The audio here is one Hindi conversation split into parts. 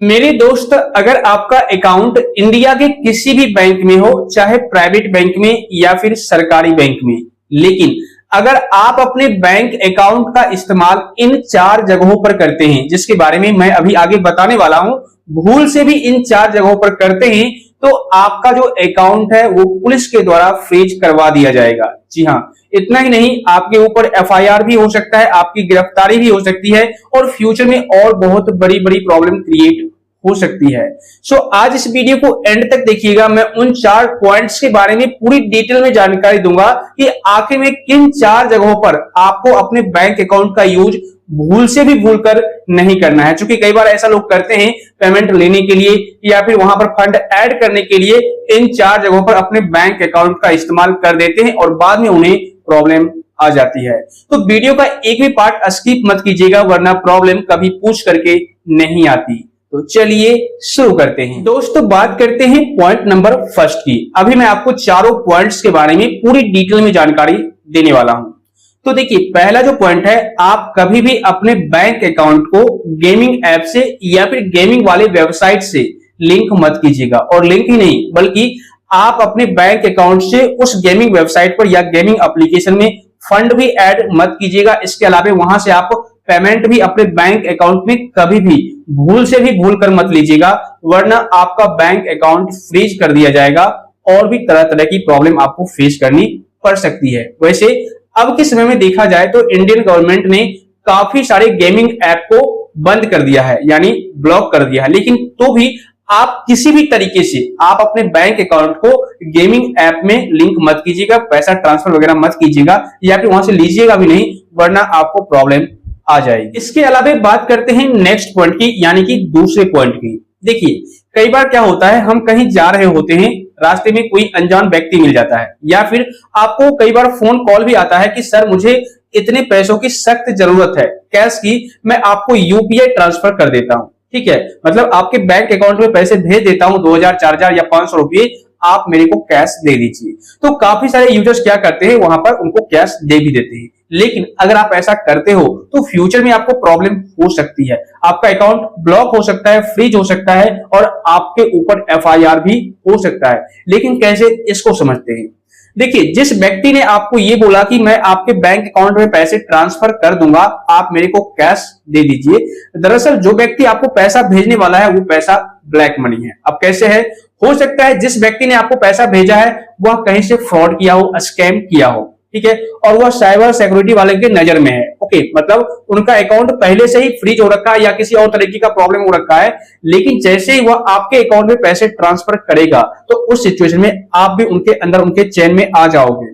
मेरे दोस्त, अगर आपका अकाउंट इंडिया के किसी भी बैंक में हो, चाहे प्राइवेट बैंक में या फिर सरकारी बैंक में, लेकिन अगर आप अपने बैंक अकाउंट का इस्तेमाल इन चार जगहों पर करते हैं, जिसके बारे में मैं अभी आगे बताने वाला हूं, भूल से भी इन चार जगहों पर करते हैं तो आपका जो अकाउंट है वो पुलिस के द्वारा फ्रीज करवा दिया जाएगा। जी हाँ, इतना ही नहीं, आपके ऊपर एफआईआर भी हो सकता है, आपकी गिरफ्तारी भी हो सकती है और फ्यूचर में और बहुत बड़ी बड़ी प्रॉब्लम क्रिएट हो सकती है। सो आज इस वीडियो को एंड तक देखिएगा। मैं उन चार पॉइंट्स के बारे में पूरी डिटेल में जानकारी दूंगा कि आखिर में किन चार जगहों पर आपको अपने बैंक अकाउंट का यूज भूल से भी भूल कर नहीं करना है। क्योंकि कई बार ऐसा लोग करते हैं, पेमेंट लेने के लिए या फिर वहां पर फंड ऐड करने के लिए इन चार जगहों पर अपने बैंक अकाउंट का इस्तेमाल कर देते हैं और बाद में उन्हें प्रॉब्लम आ जाती है। तो वीडियो का एक भी पार्ट स्किप मत कीजिएगा, वरना प्रॉब्लम कभी पूछ करके नहीं आती। तो चलिए शुरू करते हैं। दोस्तों, बात करते हैं पॉइंट नंबर फर्स्ट की। अभी मैं आपको चारों पॉइंट्स के बारे में पूरी डिटेल में जानकारी देने वाला हूं। तो देखिए, पहला जो पॉइंट है, आप कभी भी अपने बैंक अकाउंट को गेमिंग ऐप से या फिर गेमिंग वाले वेबसाइट से लिंक मत कीजिएगा। और लिंक ही नहीं, बल्कि आप अपने बैंक अकाउंट से उस गेमिंग वेबसाइट पर या गेमिंग एप्लीकेशन में फंड भी ऐड मत कीजिएगा। इसके अलावा वहां से आप पेमेंट भी अपने बैंक अकाउंट में कभी भी भूल से भी भूल कर मत लीजिएगा, वरना आपका बैंक अकाउंट फ्रीज कर दिया जाएगा और भी तरह तरह की प्रॉब्लम आपको फेस करनी पड़ सकती है। वैसे अब के समय में देखा जाए तो इंडियन गवर्नमेंट ने काफी सारे गेमिंग ऐप को बंद कर दिया है, यानी ब्लॉक कर दिया है, लेकिन तो भी आप किसी भी तरीके से आप अपने बैंक अकाउंट को गेमिंग ऐप में लिंक मत कीजिएगा, पैसा ट्रांसफर वगैरह मत कीजिएगा या फिर वहां से लीजिएगा भी नहीं, वरना आपको प्रॉब्लम आ जाएगी। इसके अलावा बात करते हैं नेक्स्ट पॉइंट की, यानी कि दूसरे पॉइंट की। देखिए, कई बार क्या होता है, हम कहीं जा रहे होते हैं, रास्ते में कोई अनजान व्यक्ति मिल जाता है या फिर आपको कई बार फोन कॉल भी आता है कि सर मुझे इतने पैसों की सख्त जरूरत है कैश की, मैं आपको यूपीआई ट्रांसफर कर देता हूं। ठीक है, मतलब आपके बैंक अकाउंट में पैसे भेज देता हूं, 2000, 4000 या 500 रुपए, आप मेरे को कैश दे दीजिए। तो काफी सारे यूजर्स क्या करते हैं, वहां पर उनको कैश दे भी देते हैं। लेकिन अगर आप ऐसा करते हो तो फ्यूचर में आपको प्रॉब्लम हो सकती है, आपका अकाउंट ब्लॉक हो सकता है, फ्रीज हो सकता है और आपके ऊपर एफआईआर भी हो सकता है। लेकिन कैसे, इसको समझते हैं। देखिए, जिस व्यक्ति ने आपको ये बोला कि मैं आपके बैंक अकाउंट में पैसे ट्रांसफर कर दूंगा, आप मेरे को कैश दे दीजिए, दरअसल जो व्यक्ति आपको पैसा भेजने वाला है वो पैसा ब्लैक मनी है। अब कैसे है, हो सकता है जिस व्यक्ति ने आपको पैसा भेजा है वह कहीं से फ्रॉड किया हो, स्कैम किया हो, ठीक है, और वह साइबर सिक्योरिटी वाले के नजर में है। ओके, मतलब उनका अकाउंट पहले से ही फ्रीज हो रखा है या किसी और तरीके का प्रॉब्लम हो रखा है, लेकिन जैसे ही वह आपके अकाउंट में पैसे ट्रांसफर करेगा तो उस सिचुएशन में आप भी उनके अंदर, उनके चैन में आ जाओगे।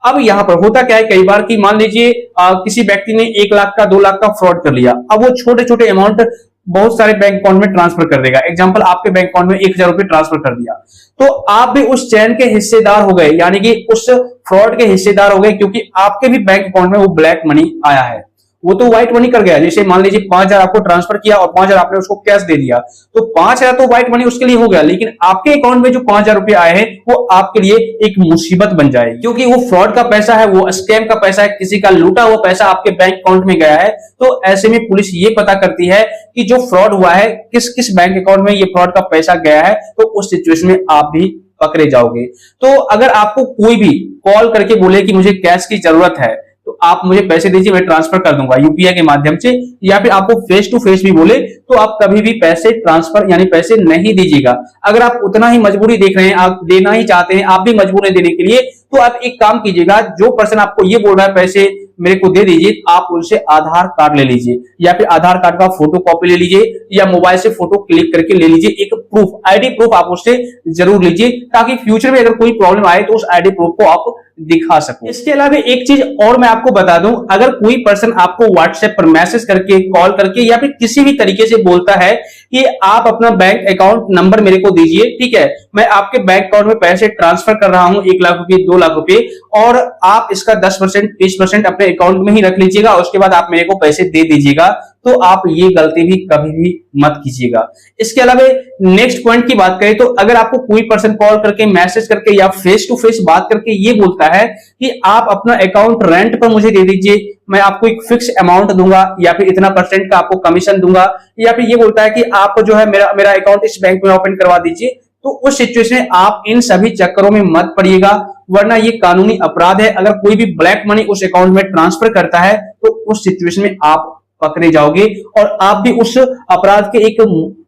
अब यहां पर होता क्या है, कई बार कि मान लीजिए किसी व्यक्ति ने 1 लाख का, 2 लाख का फ्रॉड कर लिया। अब वो छोटे छोटे अमाउंट बहुत सारे बैंक अकाउंट में ट्रांसफर कर देगा। एग्जांपल, आपके बैंक अकाउंट में 1000 रुपए ट्रांसफर कर दिया, तो आप भी उस चैन के हिस्सेदार हो गए, यानी कि उस फ्रॉड के हिस्सेदार हो गए, क्योंकि आपके भी बैंक अकाउंट में वो ब्लैक मनी आया है। वो तो व्हाइट मनी कर गया। जैसे मान लीजिए 5000 आपको ट्रांसफर किया और 5000 आपने उसको कैश दे दिया, तो 5000 तो व्हाइट मनी उसके लिए हो गया, लेकिन आपके अकाउंट में जो 5000 रुपए आए हैं वो आपके लिए एक मुसीबत बन जाएगी, क्योंकि वो फ्रॉड का पैसा है, वो स्कैम का पैसा है, किसी का लूटा हुआ पैसा आपके बैंक अकाउंट में गया है। तो ऐसे में पुलिस ये पता करती है कि जो फ्रॉड हुआ है, किस किस बैंक अकाउंट में ये फ्रॉड का पैसा गया है, तो उस सिचुएशन में आप भी पकड़े जाओगे। तो अगर आपको कोई भी कॉल करके बोले कि मुझे कैश की जरूरत है, तो आप मुझे पैसे दीजिए, मैं ट्रांसफर कर दूंगा यूपीआई के माध्यम से, या फिर आपको फेस टू फेस भी बोले, तो आप कभी भी पैसे ट्रांसफर यानी पैसे नहीं दीजिएगा। अगर आप उतना ही मजबूरी देख रहे हैं, आप देना ही चाहते हैं, आप भी मजबूर हैं देने के लिए, तो आप एक काम कीजिएगा, जो पर्सन आपको ये बोल रहा है पैसे मेरे को दे दीजिए, आप उनसे आधार कार्ड ले लीजिए या फिर आधार कार्ड का फोटो कॉपी ले लीजिए या मोबाइल से फोटो क्लिक करके ले लीजिए। एक प्रूफ, आईडी प्रूफ आप उससे जरूर लीजिए, ताकि फ्यूचर में अगर कोई प्रॉब्लम आए तो उस आईडी प्रूफ को आप दिखा सको। इसके अलावा एक चीज और मैं आपको बता दूं, अगर कोई पर्सन आपको व्हाट्सएप पर मैसेज करके, कॉल करके या फिर किसी भी तरीके से बोलता है कि आप अपना बैंक अकाउंट नंबर मेरे को दीजिए, ठीक है, मैं आपके बैंक अकाउंट में पैसे ट्रांसफर कर रहा हूं, 1 लाख रुपए, 2 लाख रुपए, और आप इसका 10%, 20% अपने अकाउंट में ही रख लीजिएगा, उसके बाद आप मेरे को पैसे दे दीजिएगा, तो आप ये गलती भी कभी भी मत कीजिएगा। इसके अलावा नेक्स्ट पॉइंट की बात करें तो अगर आपको कोई पर्सन कॉल करके, मैसेज करके या फेस टू फेस बात करके ये बोलता है कि आप अपना अकाउंट रेंट पर मुझे दे दीजिए, मैं आपको एक फिक्स अमाउंट दूंगा या फिर इतना % का आपको कमीशन दूंगा, या फिर ये बोलता है कि आप जो है मेरा अकाउंट इस बैंक में ओपन करवा दीजिए, तो उस सिचुएशन में आप इन सभी चक्करों में मत पड़िएगा, वरना ये कानूनी अपराध है। अगर कोई भी ब्लैक मनी उस अकाउंट में ट्रांसफर करता है तो उस सिचुएशन में आप पकड़े जाओगे और आप भी उस अपराध के एक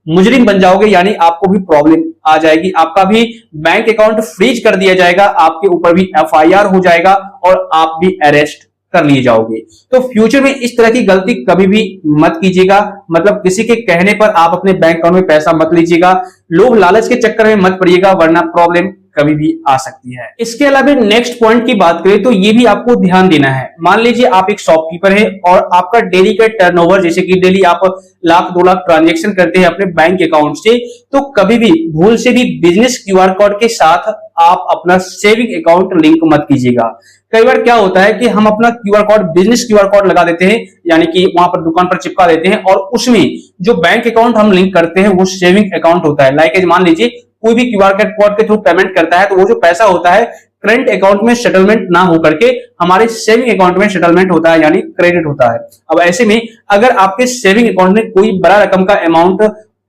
मुजरिम बन जाओगे, यानी आपको भी प्रॉब्लम आ जाएगी, आपका भी बैंक अकाउंट फ्रीज कर दिया जाएगा, आपके ऊपर भी FIR हो जाएगा और आप भी अरेस्ट कर लिए जाओगे। तो फ्यूचर में इस तरह की गलती कभी भी मत कीजिएगा, मतलब किसी के कहने पर आप अपने बैंक अकाउंट में पैसा मत लीजिएगा, लोभ लालच के चक्कर में मत पड़िएगा, वरना प्रॉब्लम कभी भी आ सकती है। इसके अलावा नेक्स्ट पॉइंट की बात करें तो ये भी आपको ध्यान देना है। मान लीजिए आप एक शॉपकीपर है और आपका डेली का टर्नओवर, जैसे कि डेली आप 1,00,000 2,00,000 ट्रांजेक्शन करते हैं अपने बैंक अकाउंट से, तो कभी भी भूल से भी बिजनेस QR कोड के साथ आप अपना सेविंग अकाउंट लिंक मत कीजिएगा। कई बार क्या होता है कि हम अपना QR code, business QR code लगा देते हैं, यानी कि वहां पर दुकान पर चिपका देते हैं और उसमें जो बैंक अकाउंट हम लिंक करते हैं वो सेविंग अकाउंट होता है। लाइक मान लीजिए कोई भी QR कोड के थ्रू पेमेंट करता है तो वो जो पैसा होता है करंट अकाउंट में सेटलमेंट ना हो करके हमारे सेविंग अकाउंट में सेटलमेंट होता है, यानी क्रेडिट होता है। अब ऐसे में अगर आपके सेविंग अकाउंट में कोई बड़ा रकम का अमाउंट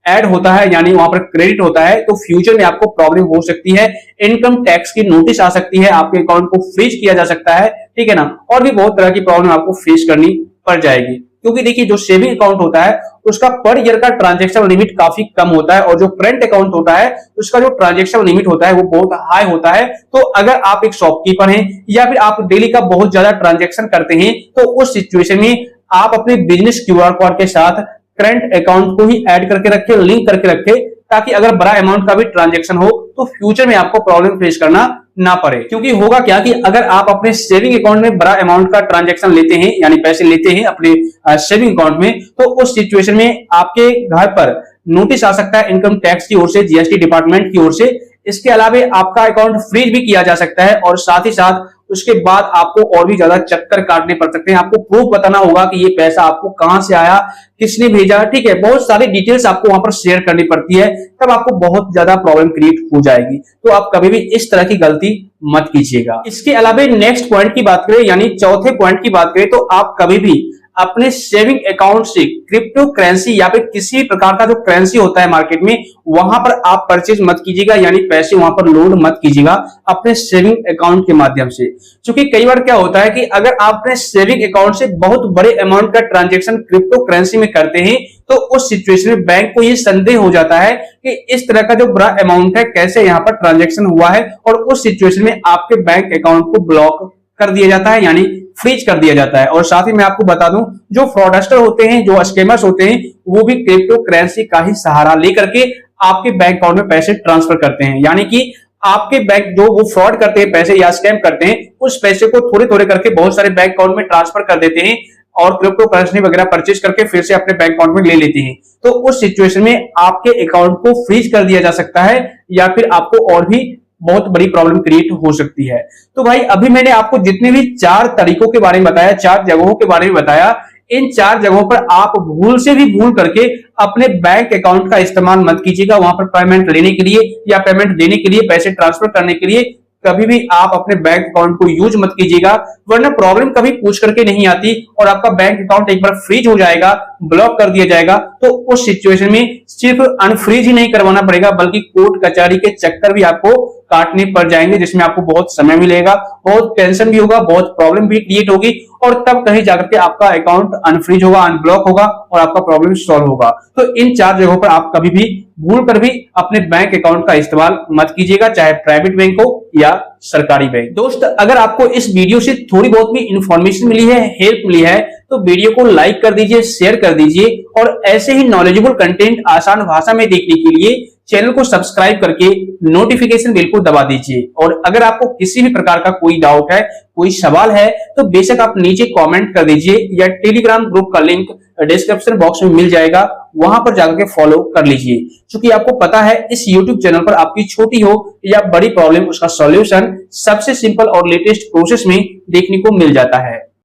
ऐड होता है, यानी वहां पर क्रेडिट होता है, तो फ्यूचर में आपको प्रॉब्लम हो सकती है, इनकम टैक्स की नोटिस आ सकती है, आपके अकाउंट को फ्रीज किया जा सकता है, ठीक है ना, और भी बहुत तरह की प्रॉब्लम आपको फेस करनी पड़ जाएगी। क्योंकि देखिए जो सेविंग अकाउंट होता है उसका पर ईयर का ट्रांजैक्शन लिमिट काफी कम होता है और जो करंट अकाउंट होता है उसका जो ट्रांजैक्शन लिमिट होता है वो बहुत हाई होता है। तो अगर आप एक शॉपकीपर हैं या फिर आप डेली का बहुत ज्यादा ट्रांजैक्शन करते हैं तो उस सिचुएशन में आप अपने बिजनेस QR कोड के साथ करंट अकाउंट को ही ऐड करके रखें, लिंक करके रखें, ताकि अगर बड़ा अमाउंट का भी ट्रांजैक्शन हो तो फ्यूचर में आपको प्रॉब्लम फेस करना ना पड़े। क्योंकि होगा क्या कि अगर आप अपने सेविंग अकाउंट में बड़ा अमाउंट का ट्रांजैक्शन लेते हैं, यानी पैसे लेते हैं अपने सेविंग अकाउंट में, तो उस सिचुएशन में आपके घर पर नोटिस आ सकता है इनकम टैक्स की ओर से, GST डिपार्टमेंट की ओर से। इसके अलावा आपका अकाउंट फ्रीज भी किया जा सकता है और साथ ही साथ उसके बाद आपको और भी ज्यादा चक्कर काटने पड़ सकते हैं। आपको प्रूफ बताना होगा कि ये पैसा आपको कहां से आया, किसने भेजा, ठीक है, बहुत सारी डिटेल्स आपको वहां पर शेयर करनी पड़ती है, तब आपको बहुत ज्यादा प्रॉब्लम क्रिएट हो जाएगी। तो आप कभी भी इस तरह की गलती मत कीजिएगा। इसके अलावा नेक्स्ट पॉइंट की बात करें, यानी चौथे पॉइंट की बात करें, तो आप कभी भी अपने सेविंग अकाउंट से क्रिप्टो करेंसी या फिर किसी भी प्रकार का जो करेंसी होता है मार्केट में, वहां पर आप परचेज मत कीजिएगा, यानी पैसे वहां पर लोड मत कीजिएगा अपने सेविंग अकाउंट के माध्यम से। क्योंकि कई बार क्या होता है कि अगर आप अपने सेविंग अकाउंट से बहुत बड़े अमाउंट का ट्रांजैक्शन क्रिप्टो करेंसी में करते हैं तो उस सिचुएशन में बैंक को ये संदेह हो जाता है कि इस तरह का जो बड़ा अमाउंट है कैसे यहाँ पर ट्रांजैक्शन हुआ है, और उस सिचुएशन में आपके बैंक अकाउंट को ब्लॉक कर दिया जाता है, यानी फ्रीज कर दिया जाता है। और साथ ही मैं आपको बता दूं, जो फ्रॉडस्टर होते हैं, जो स्कैमर्स होते हैं, वो भी क्रिप्टो करेंसी का ही सहारा लेकर के आपके बैंक अकाउंट में पैसे ट्रांसफर करते हैं, यानी कि आपके बैंक जो वो फ्रॉड करते हैं पैसे या स्कैम करते हैं, उस पैसे को थोड़े थोड़े करके बहुत सारे बैंक अकाउंट में ट्रांसफर कर देते हैं और क्रिप्टो करेंसी वगैरह परचेज करके फिर से अपने बैंक अकाउंट में ले लेते हैं। तो उस सिचुएशन में आपके अकाउंट को फ्रीज कर दिया जा सकता है या फिर आपको और भी बहुत बड़ी प्रॉब्लम क्रिएट हो सकती है। तो भाई अभी मैंने आपको जितने भी 4 तरीकों के बारे में बताया, 4 जगहों के बारे में बताया, इन 4 जगहों पर आप भूल से भी भूल करके अपने बैंक अकाउंट का इस्तेमाल मत कीजिएगा वहां पर पेमेंट लेने के लिए या पेमेंट देने के लिए, पैसे ट्रांसफर करने के लिए। कभी भी आप अपने बैंक अकाउंट को यूज मत कीजिएगा, वरना प्रॉब्लम कभी पूछ करके नहीं आती और आपका बैंक अकाउंट एक बार फ्रीज हो जाएगा, ब्लॉक कर दिया जाएगा। तो उस सिचुएशन में सिर्फ अनफ्रीज ही नहीं करवाना पड़ेगा, बल्कि कोर्ट कचहरी के चक्कर भी आपको काटने पड़ जाएंगे, जिसमें आपको बहुत समय मिलेगा, बहुत टेंशन भी होगा, बहुत प्रॉब्लम भी क्रिएट होगी, और तब कहीं जाकर के आपका अकाउंट अनफ्रीज होगा, अनब्लॉक होगा और आपका प्रॉब्लम सॉल्व होगा। तो इन 4 जगहों पर आप कभी भी भूल कर भी अपने बैंक अकाउंट का इस्तेमाल मत कीजिएगा, चाहे प्राइवेट बैंक हो या सरकारी बैंक। दोस्त, अगर आपको इस वीडियो से थोड़ी बहुत भी इंफॉर्मेशन मिली है, हेल्प मिली है, तो वीडियो को लाइक कर दीजिए, शेयर कर दीजिए, और ऐसे ही नॉलेजेबल कंटेंट आसान भाषा में देखने के लिए चैनल को सब्सक्राइब करके नोटिफिकेशन बेल को दबा दीजिए। और अगर आपको किसी भी प्रकार का कोई डाउट है, कोई सवाल है, तो बेशक आप नीचे कमेंट कर दीजिए या टेलीग्राम ग्रुप का लिंक डिस्क्रिप्शन बॉक्स में मिल जाएगा, वहां पर जाकर के फॉलो कर लीजिए। क्योंकि आपको पता है इस YouTube चैनल पर आपकी छोटी हो या बड़ी प्रॉब्लम, उसका सॉल्यूशन सबसे सिंपल और लेटेस्ट प्रोसेस में देखने को मिल जाता है।